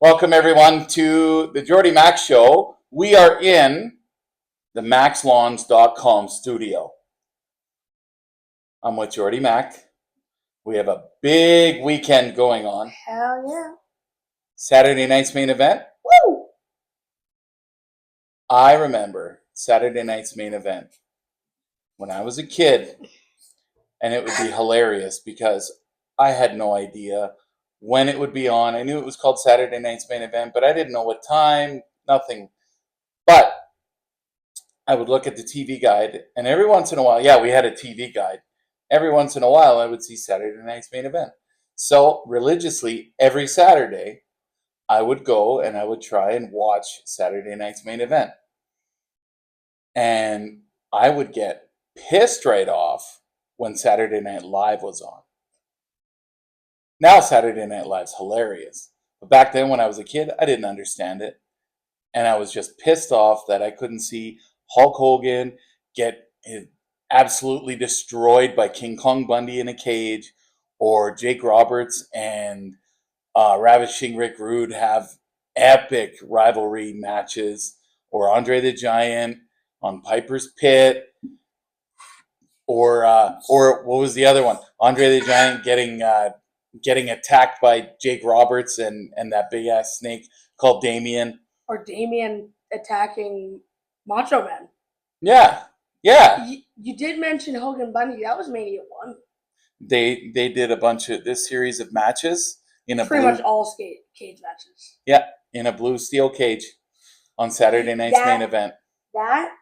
Welcome everyone to the Jordy Mack Show. We are in the maxlawns.com studio. I'm with Jordy Mack. We have a big weekend going on. Hell yeah. Saturday night's main event. Woo! I remember Saturday night's main event when I was a kid, and it would be hilarious because I had no idea when it would be on. I knew it was called Saturday night's main event, but I didn't know what time, nothing. But I would look at the TV guide, and every once in a while, we had a TV guide. Every once in a while, I would see Saturday night's main event. So religiously, every Saturday, I would go and I would try and watch Saturday night's main event. And I would get pissed right off when Saturday Night Live was on. Now Saturday Night Live's hilarious. But back then when I was a kid, I didn't understand it. And I was just pissed off that I couldn't see Hulk Hogan get absolutely destroyed by King Kong Bundy in a cage, or Jake Roberts and Ravishing Rick Rude have epic rivalry matches, or Andre the Giant on Piper's Pit, or what was the other one? Andre the Giant getting attacked by Jake Roberts and that big ass snake called Damien. Or Damien attacking Macho Man. Yeah. You did mention Hogan Bundy. That was Mania 1. They did a bunch of this series of matches in a pretty much all cage matches. Yeah, in a blue steel cage on Saturday night's main event. That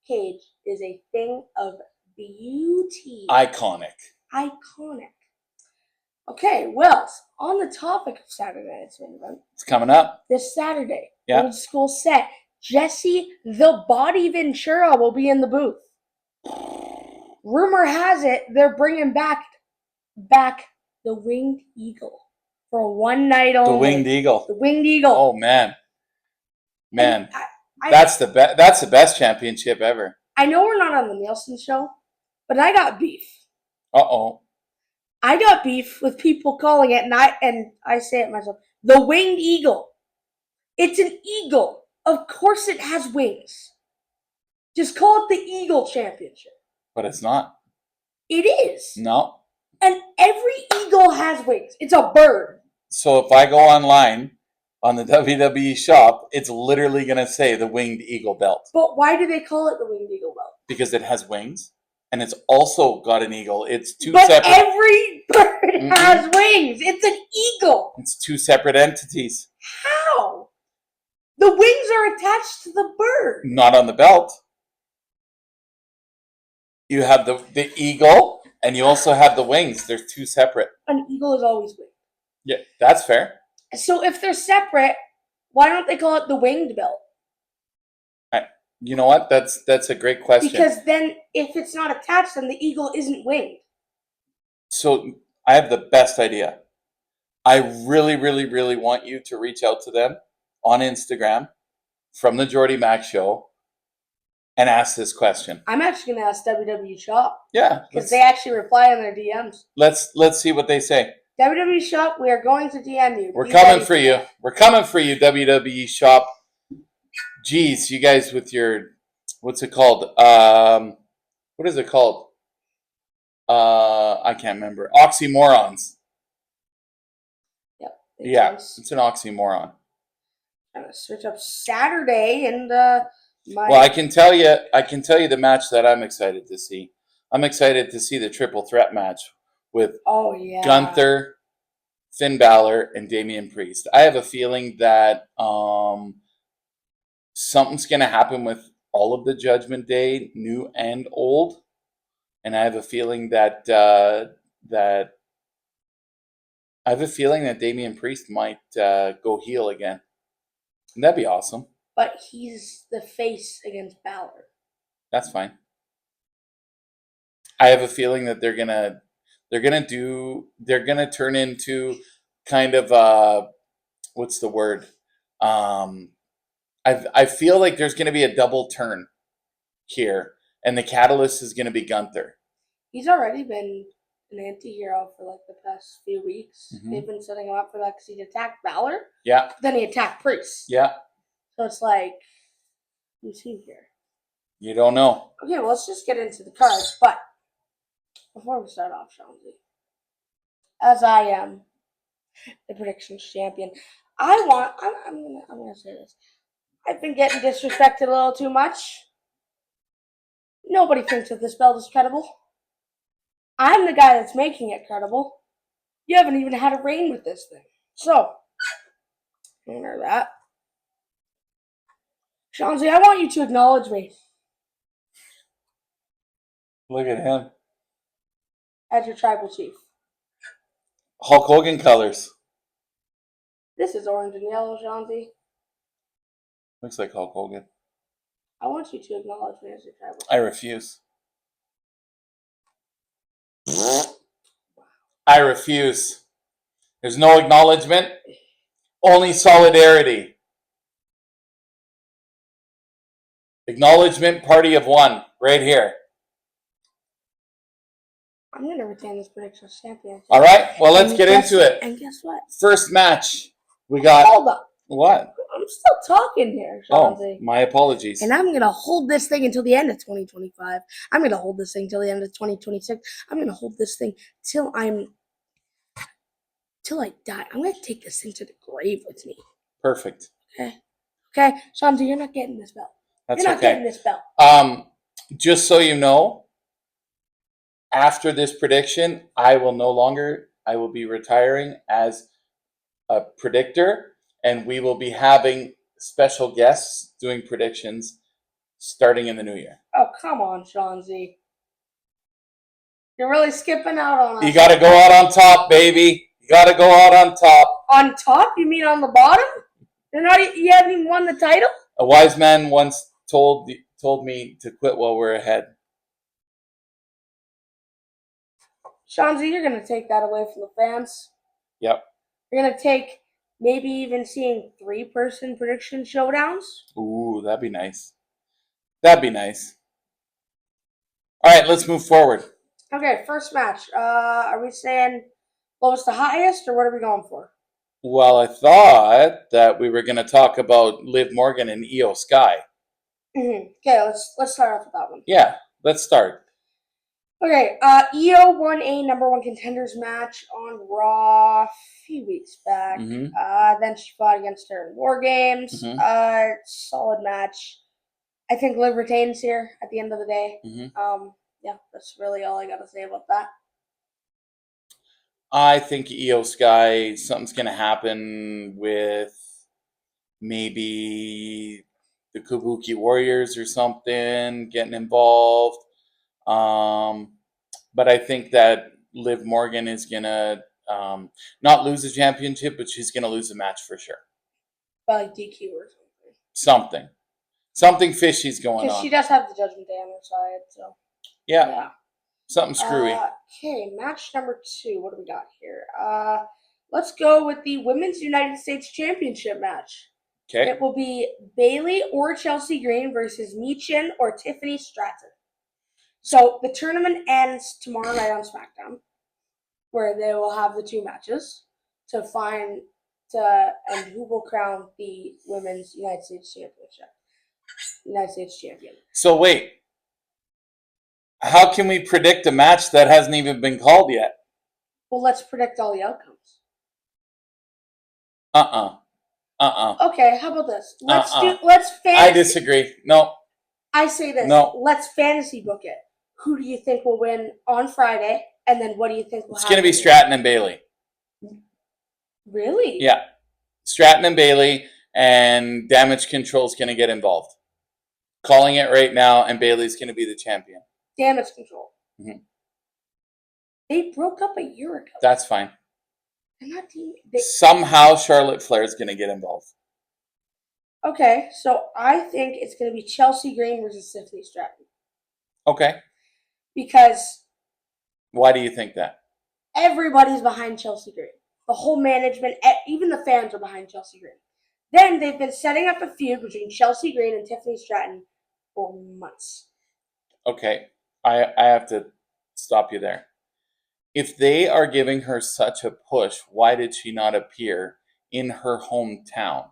cage is a thing of beauty. Iconic. Okay, well, on the topic of Saturday night's main event, it's coming up this Saturday. Yeah. Old school set. Jesse the Body Ventura will be in the booth. Rumor has it they're bringing back the Winged Eagle for one night only. The Winged Eagle. The Winged Eagle. Oh man, that's the best. That's the best championship ever. I know we're not on the Nielsen show, but I got beef. I got beef with people calling it, and I say it myself. The Winged Eagle. It's an eagle. Of course, it has wings. Just call it the Eagle Championship. But it's not. It is. No. And every eagle has wings. It's a bird. So if I go online on the WWE shop, it's literally going to say the Winged Eagle belt. But why do they call it the Winged Eagle belt? Because it has wings, and it's also got an eagle. It's two separate. But every bird has wings. It's an eagle. It's two separate entities. How? The wings are attached to the bird. Not on the belt. You have the eagle, and you also have the wings. They're two separate. An eagle is always winged. Yeah, that's fair. So if they're separate, why don't they call it the winged belt? You know what? That's a great question. Because then if it's not attached, then the eagle isn't winged. So I have the best idea. I really, really, really want you to reach out to them on Instagram from the Jordy Mack Show and ask this question. I'm actually going to ask WWE Shop. Yeah. Because they actually reply on their DMs. Let's see what they say. WWE Shop, we are going to DM you. We're coming for you. We're coming for you, WWE Shop. Geez, you guys with your, what's it called? What is it called? I can't remember. Oxymorons. Yep. Yeah, it's an oxymoron. I'm gonna switch up Saturday and Well, I can tell you the match that I'm excited to see. I'm excited to see the triple threat match with Gunther, Finn Balor, and Damian Priest. I have a feeling that something's going to happen with all of the Judgment Day, new and old, and I have a feeling that Damian Priest might go heel again, and that'd be awesome. But he's the face against Balor. That's fine. I have a feeling that they're gonna turn into kind of what's the word? I feel like there's gonna be a double turn here, and the catalyst is gonna be Gunther. He's already been an anti-hero for like the past few weeks. Mhm. They've been setting him up for that because he attacked Balor. Yeah. Then he attacked Priest. Yeah. So it's like, who's he here? You don't know. Okay, well, let's just get into the cards. But before we start off, Seanzy, as I am the predictions champion, I'm gonna say this. I've been getting disrespected a little too much. Nobody thinks that this belt is credible. I'm the guy that's making it credible. You haven't even had a reign with this thing. So, remember that. Seanzy, I want you to acknowledge me Look at him. as your tribal chief. Hulk Hogan colors. This is orange and yellow, Seanzy. Looks like Hulk Hogan. I want you to acknowledge me as your tribal chief. I refuse. I refuse. There's no acknowledgement, only solidarity. Acknowledgement, party of one, right here. I'm going to retain this predictions champion. All right, well, let's get into it. And guess what? First match, we got... Hold up. What? I'm still talking here, Seanzy. Oh, my apologies. And I'm going to hold this thing until the end of 2025. I'm going to hold this thing until the end of 2026. I'm going to hold this thing till I die. I'm going to take this thing to the grave with me. Perfect. Okay? Seanzy, you're not getting this belt. That's You're not okay. getting this belt. Just so you know, after this prediction, I will be retiring as a predictor, and we will be having special guests doing predictions starting in the new year. Oh, come on, Seanzy. You're really skipping out on us. You got to go out on top, baby. You got to go out on top. On top? You mean on the bottom? You haven't even won the title? A wise man once told me to quit while we're ahead. Seanzy, you're going to take that away from the fans. Yep. You're going to take maybe even seeing 3-person prediction showdowns. Ooh, that'd be nice. That'd be nice. All right, let's move forward. Okay, first match. Are we saying lowest to highest, or what are we going for? Well, I thought that we were going to talk about Liv Morgan and Io Sky. Okay, let's start off with that one. Yeah, let's start. Okay, Io won a number 1 contenders match on Raw a few weeks back. Mhm. Then she fought against her in War Games. Mhm. Solid match. I think Liv retains here at the end of the day. Mhm. Yeah, that's really all I got to say about that. I think Io Sky, something's going to happen with maybe the Kabuki Warriors or something getting involved. But I think that Liv Morgan is going to not lose the championship, but she's going to lose the match for sure. Probably DQ or something. Something fishy's going on. Because she does have the Judgment Day on her side, so. Yeah. Something screwy. Okay, match number 2. What do we got here? Let's go with the Women's United States Championship match. Okay. It will be Bayley or Chelsea Green versus Michin or Tiffany Stratton. So the tournament ends tomorrow night on SmackDown, where they will have the 2 matches and who will crown the Women's United States Champion. So wait. How can we predict a match that hasn't even been called yet? Well, let's predict all the outcomes. Okay, how about this? Let's fantasy. I disagree. No. I say this. No. Let's fantasy book it. Who do you think will win on Friday? And then what do you think will happen? It's going to be Stratton and Bayley. Really? Yeah. Stratton and Bayley, and Damage Control is going to get involved. Calling it right now, and Bayley's going to be the champion. Damage Control. Mm-hmm. They broke up a year ago. That's fine. They're not Somehow Charlotte Flair is going to get involved. Okay, so I think it's going to be Chelsea Green versus Tiffany Stratton. Okay. Because... Why do you think that? Everybody's behind Chelsea Green. The whole management, even the fans are behind Chelsea Green. Then they've been setting up a feud between Chelsea Green and Tiffany Stratton for months. Okay, I have to stop you there. if they are giving her such a push, why did she not appear in her hometown?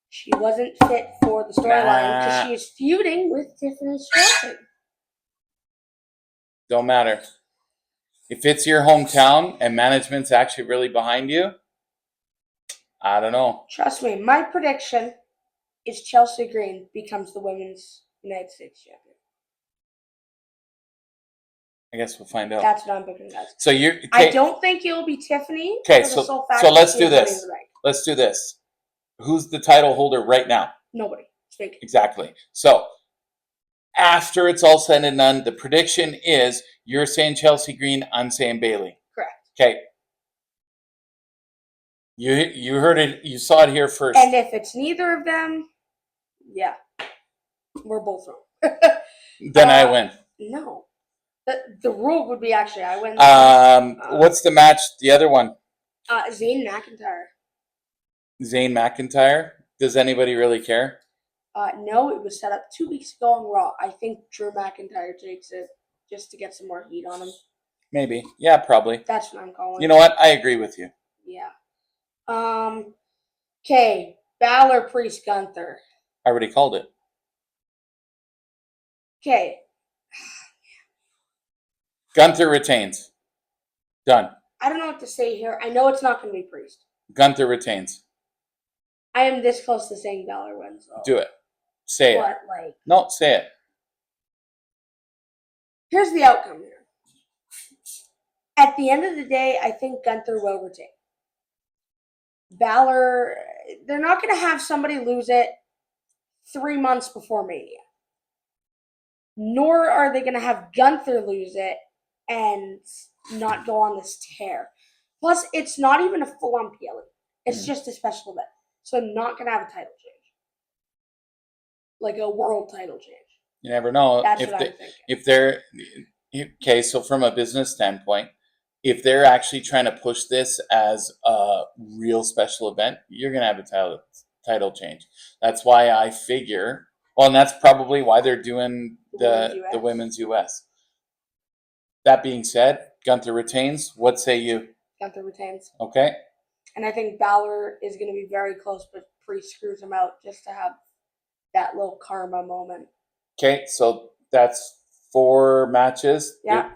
She wasn't fit for the storyline because she is feuding with Tiffany Stratton. Don't matter. If it's your hometown and management's actually really behind you, I don't know. Trust me, my prediction is Chelsea Green becomes the Women's United States champion. I guess we'll find out. That's what I'm picking, guys. So you're. Okay. I don't think it'll be Tiffany. Okay, so let's do this. Let's do this. Who's the title holder right now? Nobody. It's fake. Exactly. So after it's all said and done, the prediction is you're saying Chelsea Green, I'm saying Bayley. Correct. Okay. You heard it. You saw it here first. And if it's neither of them, yeah, we're both wrong. Then I win. No. The rule would be actually I win. What's the match? The other one? Zayn McIntyre. Zayn McIntyre? Does anybody really care? No, it was set up 2 weeks ago on Raw. I think Drew McIntyre takes it just to get some more heat on him. Maybe. Yeah, probably. That's what I'm calling. You know what? I agree with you. Yeah. Okay. Balor, Priest, Gunther. I already called it. Okay. Gunther retains. Done. I don't know what to say here. I know it's not going to be Priest. Gunther retains. I am this close to saying Balor wins, though. Do it. Say it. Like, no, say it. Here's the outcome here. At the end of the day, I think Gunther will retain. Balor, they're not going to have somebody lose it 3 months before Mania. Nor are they going to have Gunther lose it and not go on this tear. Plus, it's not even a full-on PLE. It's just a special event. So I'm not going to have a title change. Like a world title change. You never know. That's what I'm thinking. If they're... Okay, so from a business standpoint, if they're actually trying to push this as a real special event, you're going to have a title change. That's why I figure... Well, and that's probably why they're doing the Women's US. That being said, Gunther retains. What say you? Gunther retains. Okay. And I think Balor is going to be very close, but Priest screws him out just to have that little karma moment. Okay, so that's 4 matches. Yeah.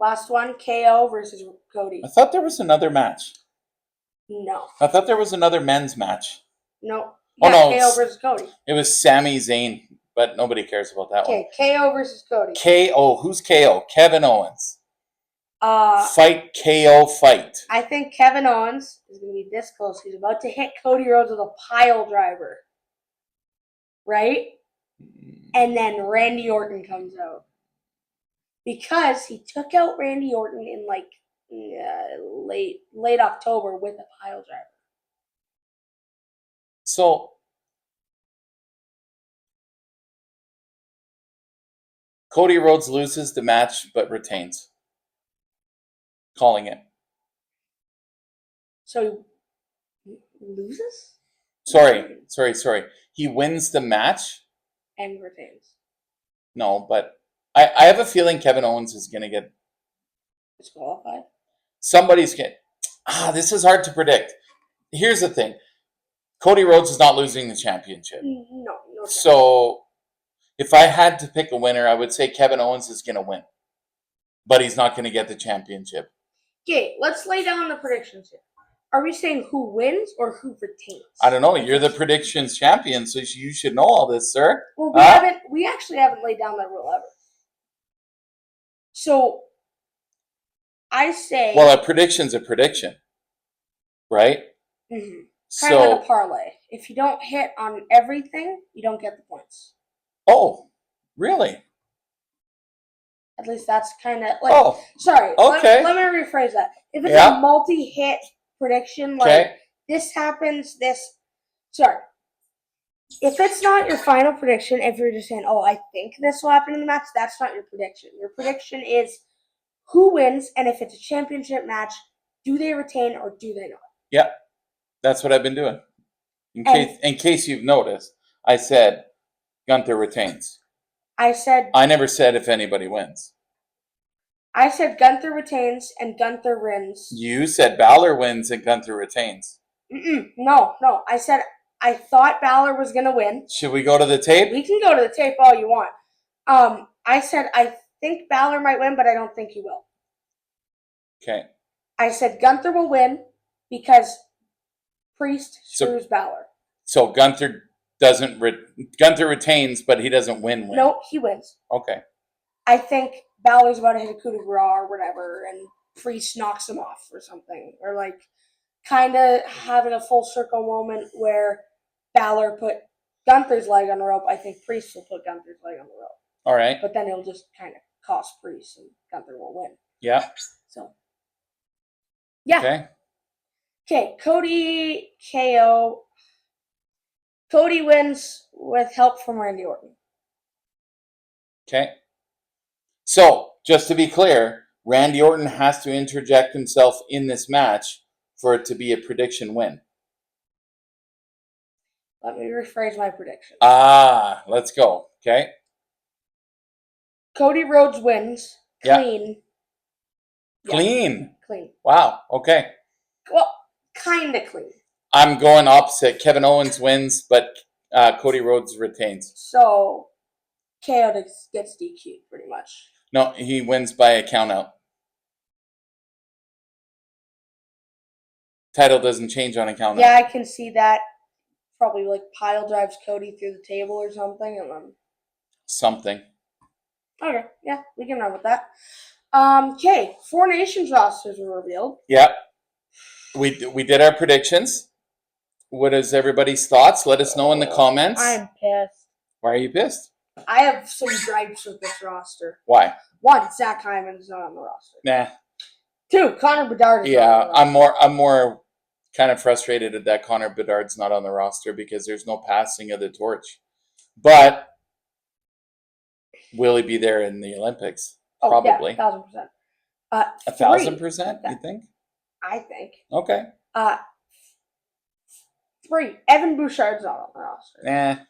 Last one, KO versus Cody. I thought there was another match. No. I thought there was another men's match. No. Yeah, oh, no. KO versus Cody. It was Sami Zayn, but nobody cares about that one. Okay, KO versus Cody. KO. Who's KO? Kevin Owens. Fight KO fight. I think Kevin Owens is going to be this close. He's about to hit Cody Rhodes with a pile driver. Right? And then Randy Orton comes out. Because he took out Randy Orton in like late October with a pile driver. So, Cody Rhodes loses the match but retains. Calling it. So, he loses? Sorry. He wins the match. And retains. No, but I have a feeling Kevin Owens is going to get disqualified. Somebody's getting... this is hard to predict. Here's the thing. Cody Rhodes is not losing the championship. No. So, if I had to pick a winner, I would say Kevin Owens is going to win. But he's not going to get the championship. Okay, let's lay down the predictions here. Are we saying who wins or who retains? I don't know. You're the predictions champion, so you should know all this, sir. Well, we actually haven't laid down that rule ever. So, I say... Well, a prediction's a prediction. Right? Mm-hmm. Kind of like a parlay. If you don't hit on everything, you don't get the points. Oh, really? At least that's kind of like... Oh, sorry. Okay. Let me rephrase that. If it's a multi-hit prediction, like this happens, this... Sorry. If it's not your final prediction, if you're just saying, oh, I think this will happen in the match, that's not your prediction. Your prediction is who wins, and if it's a championship match, do they retain or do they not? Yeah. That's what I've been doing. In case you've noticed, I said Gunther retains. I never said if anybody wins. I said Gunther retains and Gunther wins. You said Balor wins and Gunther retains. No. I said I thought Balor was gonna win. Should we go to the tape? We can go to the tape all you want. I said I think Balor might win, but I don't think he will. Okay. I said Gunther will win because Priest screws Balor. So Gunther Gunther retains, but he doesn't win. No, he wins. Okay. I think Balor's about to hit a coup de grace or whatever, and Priest knocks him off or something, or like kind of having a full circle moment where Balor put Gunther's leg on the rope. I think Priest will put Gunther's leg on the rope. All right. But then it'll just kind of cost Priest, and Gunther will win. Yeah. So. Yeah. Okay. Okay, Cody KO. Cody wins with help from Randy Orton. Okay. So, just to be clear, Randy Orton has to interject himself in this match for it to be a prediction win. Let me rephrase my prediction. Let's go. Okay. Cody Rhodes wins. Clean. Yeah. Clean. Clean. Wow. Okay. Well, kind of clean. I'm going opposite. Kevin Owens wins, but Cody Rhodes retains. So, KO gets DQ'd pretty much. No, he wins by a count out. Title doesn't change on a count out. Yeah, I can see that. Probably like pile drives Cody through the table or something, and then something. Okay, yeah, we can run with that. Okay, 4 Nations rosters were revealed. Yeah, we did our predictions. What is everybody's thoughts? Let us know in the comments. I'm pissed. Why are you pissed? I have some gripes with this roster. Why? 1, Zach Hyman's not on the roster. Nah. 2, Connor Bedard is not on the roster. I'm more kind of frustrated that Connor Bedard's not on the roster because there's no passing of the torch. But will he be there in the Olympics? Probably. Yeah, 1,000%. 1,000%, you think? I think. Okay. 3, Evan Bouchard's not on the roster.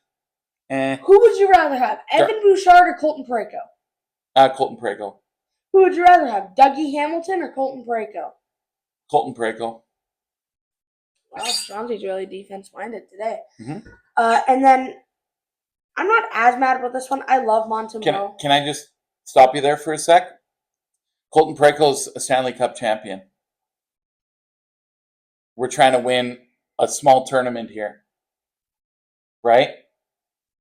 Who would you rather have, Evan Bouchard or Colton Parayko? Colton Parayko. Who would you rather have, Dougie Hamilton or Colton Parayko? Colton Parayko. Wow, Chauncey's really defense-minded today. Mm-hmm. And then, I'm not as mad about this one. I love Montemo. Can I just stop you there for a sec? Colton Parayko's a Stanley Cup champion. We're trying to win a small tournament here. Right?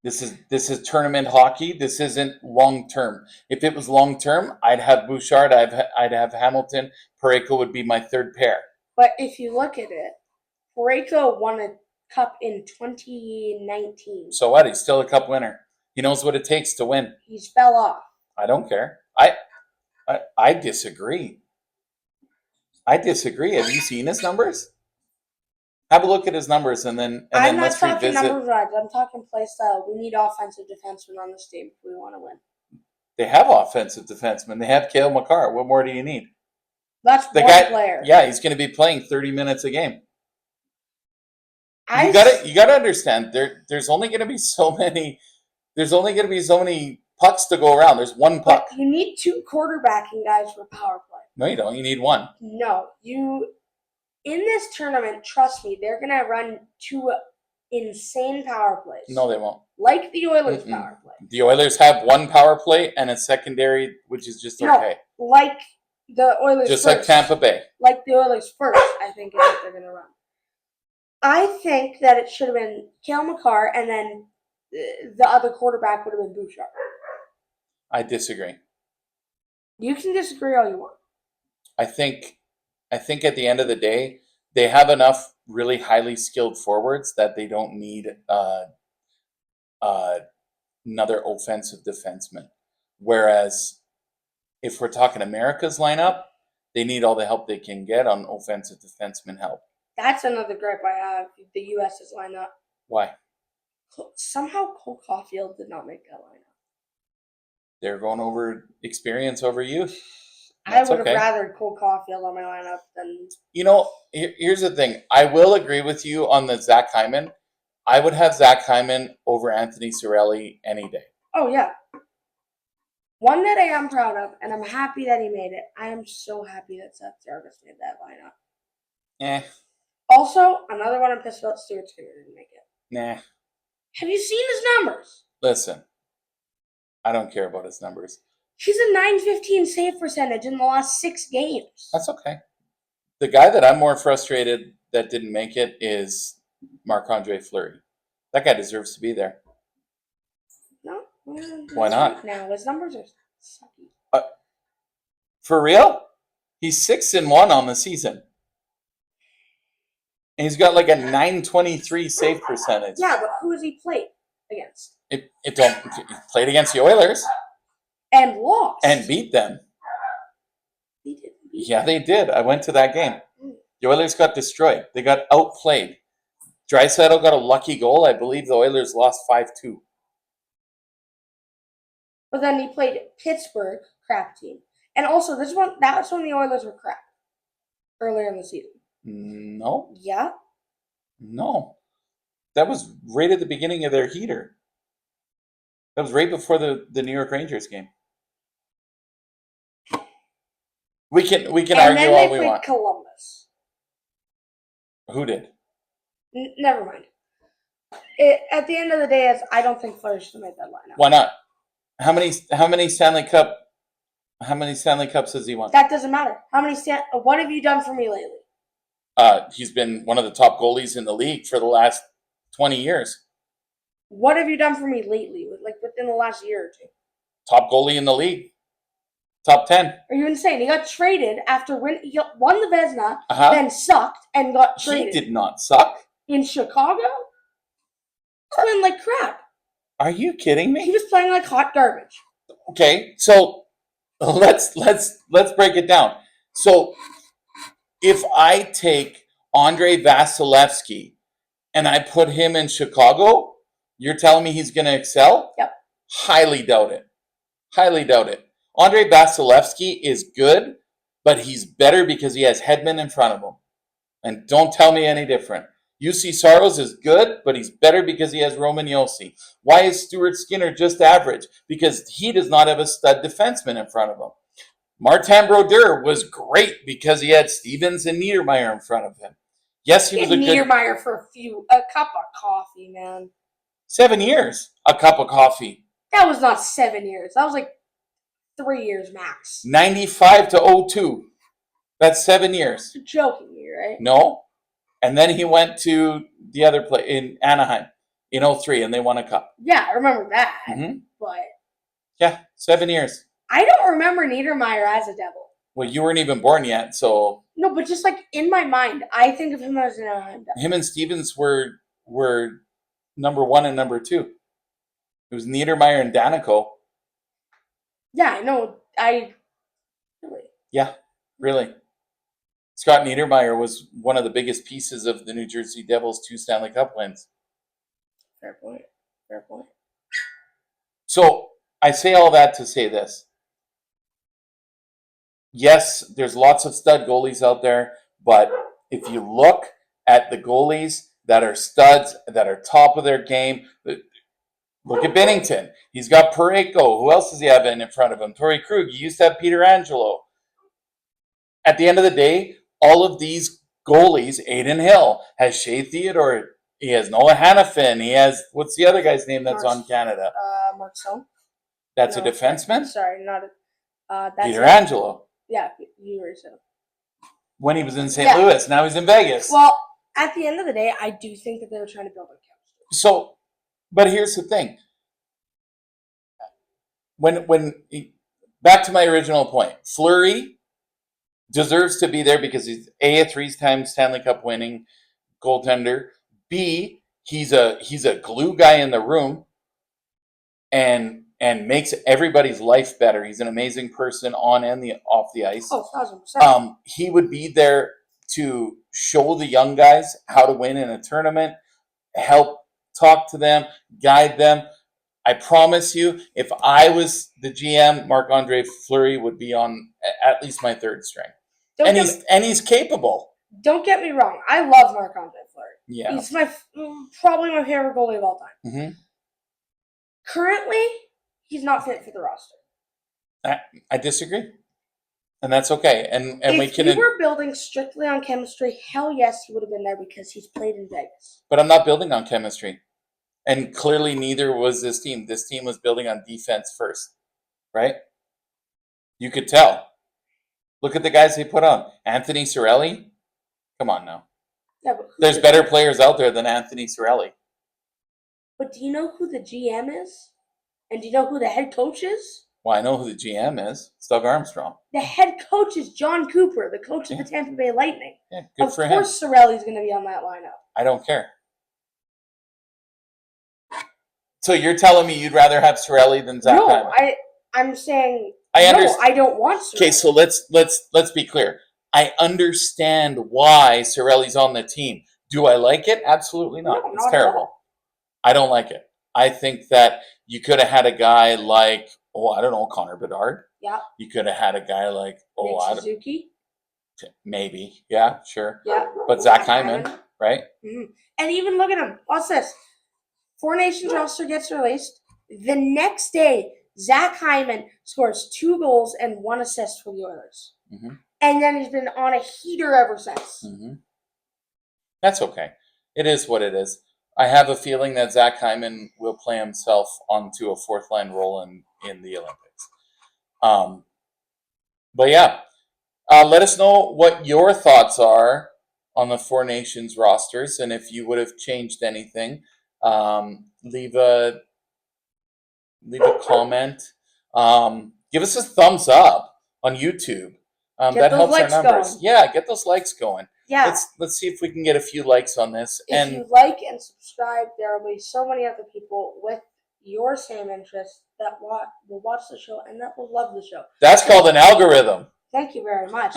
This is tournament hockey. This isn't long term. If it was long term, I'd have Bouchard, I'd have Hamilton. Parayko would be my third pair. But if you look at it, Parayko won a cup in 2019. So what? He's still a cup winner. He knows what it takes to win. He's fell off. I don't care. I disagree. Have you seen his numbers? Have a look at his numbers and then let's revisit. I'm not talking numbers, right? I'm talking play style. We need offensive defensemen on this team if we want to win. They have offensive defensemen. They have Cale Makar. What more do you need? That's the one player. Yeah, he's going to be playing 30 minutes a game. You got to understand. There's only going to be so many. There's only going to be so many pucks to go around. There's one puck. But you need 2 quarterbacking guys for power play. No, you don't. You need 1. No, in this tournament, trust me, they're going to run 2 insane power plays. No, they won't. Like the Oilers' power play. The Oilers have 1 power play and a secondary, which is just okay. No, like the Oilers just first. Like Tampa Bay. Like the Oilers first, I think is what they're going to run. I think that it should have been Cale Makar, and then the other quarterback would have been Bouchard. I disagree. You can disagree all you want. I think at the end of the day, they have enough really highly skilled forwards that they don't need another offensive defenseman. Whereas if we're talking America's lineup, they need all the help they can get on offensive defenseman help. That's another gripe I have, the U.S.'s lineup. Why? Somehow Cole Caulfield did not make that lineup. They're going over experience over youth. I would have rather Cole Caulfield on my lineup than... Here's the thing. I will agree with you on the Zach Hyman. I would have Zach Hyman over Anthony Cirelli any day. Oh, yeah. One that I am proud of, and I'm happy that he made it. I am so happy that Seth Jarvis made that lineup. Eh, Also, another one I'm pissed about, Stuart Skinner didn't make it. nah. Have you seen his numbers? Listen, I don't care about his numbers. He's a .915 save percentage in the last 6 games. That's okay. The guy that I'm more frustrated that didn't make it is Marc-Andre Fleury. That guy deserves to be there. No? Why not? Now, his numbers are sucky. For real? He's 6-1 on the season. And he's got like a .923 save percentage. Yeah, but who has he played against? He played against the Oilers. And lost. And beat them. He did. Yeah, they did. I went to that game. The Oilers got destroyed. They got outplayed. Draisaitl got a lucky goal. I believe the Oilers lost 5-2. But then he played Pittsburgh, crap team. And also, that's when the Oilers were crap. Earlier in the season. No. Yeah? No. That was right at the beginning of their heater. That was right before the New York Rangers game. We can argue all we want. And then they played Columbus. Who did? Never mind. At the end of the day, I don't think Fleury should have made that lineup. Why not? How many Stanley Cups has he won? That doesn't matter. What have you done for me lately? He's been one of the top goalies in the league for the last 20 years. What have you done for me lately? Like within the last year or two? Top goalie in the league. Top 10. Are you insane? He got traded after he won the Vezina, then sucked and got traded. He did not suck. In Chicago? He's playing like crap. Are you kidding me? He was playing like hot garbage. Okay, so let's break it down. So if I take Andrei Vasilevsky and I put him in Chicago, you're telling me he's going to excel? Yep. Highly doubt it. Highly doubt it. Andrei Vasilevsky is good, but he's better because he has Hedman in front of him. And don't tell me any different. UC Saros is good, but he's better because he has Roman Josi. Why is Stuart Skinner just average? Because he does not have a stud defenseman in front of him. Martin Brodeur was great because he had Stevens and Niedermeyer in front of him. Yes, he was a good... Niedermeyer for a cup of coffee, man. 7 years, a cup of coffee. That was not 7 years. That was like 3 years max. 95 to 02. That's 7 years. You're joking me, right? No. And then he went to the other place in Anaheim in 03, and they won a cup. Yeah, I remember that. Mm-hmm. But yeah, 7 years. I don't remember Niedermeyer as a Devil. Well, you weren't even born yet, so... No, but just like in my mind, I think of him as an Anaheim Devil. Him and Stevens were number 1 and number 2. It was Niedermeyer and Danico. Yeah, I know. Really? Yeah, really. Scott Niedermeyer was one of the biggest pieces of the New Jersey Devils' 2 Stanley Cup wins. Fair point. Fair point. So, I say all that to say this. Yes, there's lots of stud goalies out there, but if you look at the goalies that are studs, that are top of their game, look at Binnington. He's got Parayko. Who else does he have in front of him? Torrey Krug. He used to have Peter Angelo. At the end of the day, all of these goalies, Aiden Hill has Shea Theodore. He has Noah Hannafin. He has, what's the other guy's name that's on Canada? Mark Stone. That's a defenseman? Sorry, not a... that's Peter Angelo. Yeah, you were so. When he was in St. Louis. Now he's in Vegas. Well, at the end of the day, I do think that they were trying to build a chemistry. So, but here's the thing. Back to my original point, Fleury deserves to be there because he's A, a 3-time Stanley Cup winning goaltender. B, he's a glue guy in the room and makes everybody's life better. He's an amazing person on and off the ice. Oh, 1,000%. He would be there to show the young guys how to win in a tournament, help talk to them, guide them. I promise you, if I was the GM, Marc-Andre Fleury would be on at least my 3rd string. He's capable. Don't get me wrong. I love Marc-Andre Fleury. Yeah. He's probably my favorite goalie of all time. Mm-hmm. Currently, he's not fit for the roster. I disagree, and that's okay. And we If can. we were building strictly on chemistry, hell yes, he would have been there because he's played in Vegas. But I'm not building on chemistry, and clearly neither was this team. This team was building on defense first, right? You could tell. Look at the guys they put on. Anthony Cirelli. Come on now. Yeah, but There's better players out there than Anthony Cirelli. But do you know who the GM is? And do you know who the head coach is? Well, I know who the GM is. It's Doug Armstrong. The head coach is John Cooper, the coach of Yeah. the Tampa Bay Lightning. Yeah, good Of for him. course, Cirelli's going to be on that lineup. I don't care. So you're telling me you'd rather have Cirelli than Zach No, Hyman? I'm saying I no. understand. I don't want Cirelli. Okay, so let's be clear. I understand why Cirelli's on the team. Do I like it? Absolutely not. No, It's not at terrible. all. I don't like it. I think that you could have had a guy like, I don't know, Connor Bedard. Yeah. You could have had a guy like, Nick Suzuki. Maybe. Yeah, sure. Yeah. But Zach Hyman, right? Mm-hmm. And even look at him. Watch this. Four Nations roster gets released. The next day, Zach Hyman scores 2 goals and 1 assist for the Oilers. Mm-hmm. And then he's been on a heater ever since. Mm-hmm. That's okay. It is what it is. I have a feeling that Zach Hyman will play himself onto a fourth line role in the Olympics. But yeah, let us know what your thoughts are on the Four Nations rosters, and if you would have changed anything. Leave a comment. Give us a thumbs up on YouTube. That helps our numbers. Going. Yeah, get those likes going. Yeah. Let's see if we can get a few likes on this. If you like and subscribe, there will be so many other people with your same interests that will watch the show and that will love the show. That's called an algorithm. Thank you very much.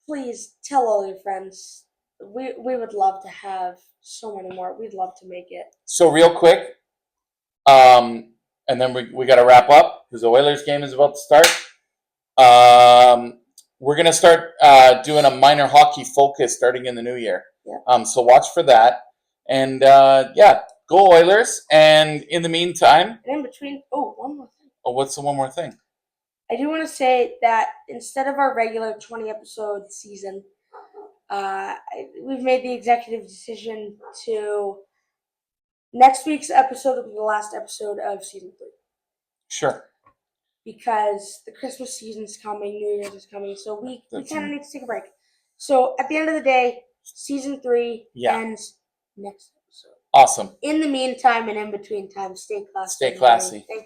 Please tell all your friends. We would love to have so many more. We'd love to make it. So real quick, and then we got to wrap up because the Oilers game is about to start. We're going to start doing a minor hockey focus starting in the new year. Yeah. So watch for that. And go Oilers. And in the meantime... And in between... Oh, one more thing. Oh, what's the one more thing? I do want to say that instead of our regular 20-episode season, we've made the executive decision to... Next week's episode will be the last episode of season 3. Sure. Because the Christmas season's coming, New Year's is coming, so we kind of need to take a break. So at the end of the day, season 3 ends next episode. Awesome. In the meantime and in between time, stay classy. Stay classy. Thank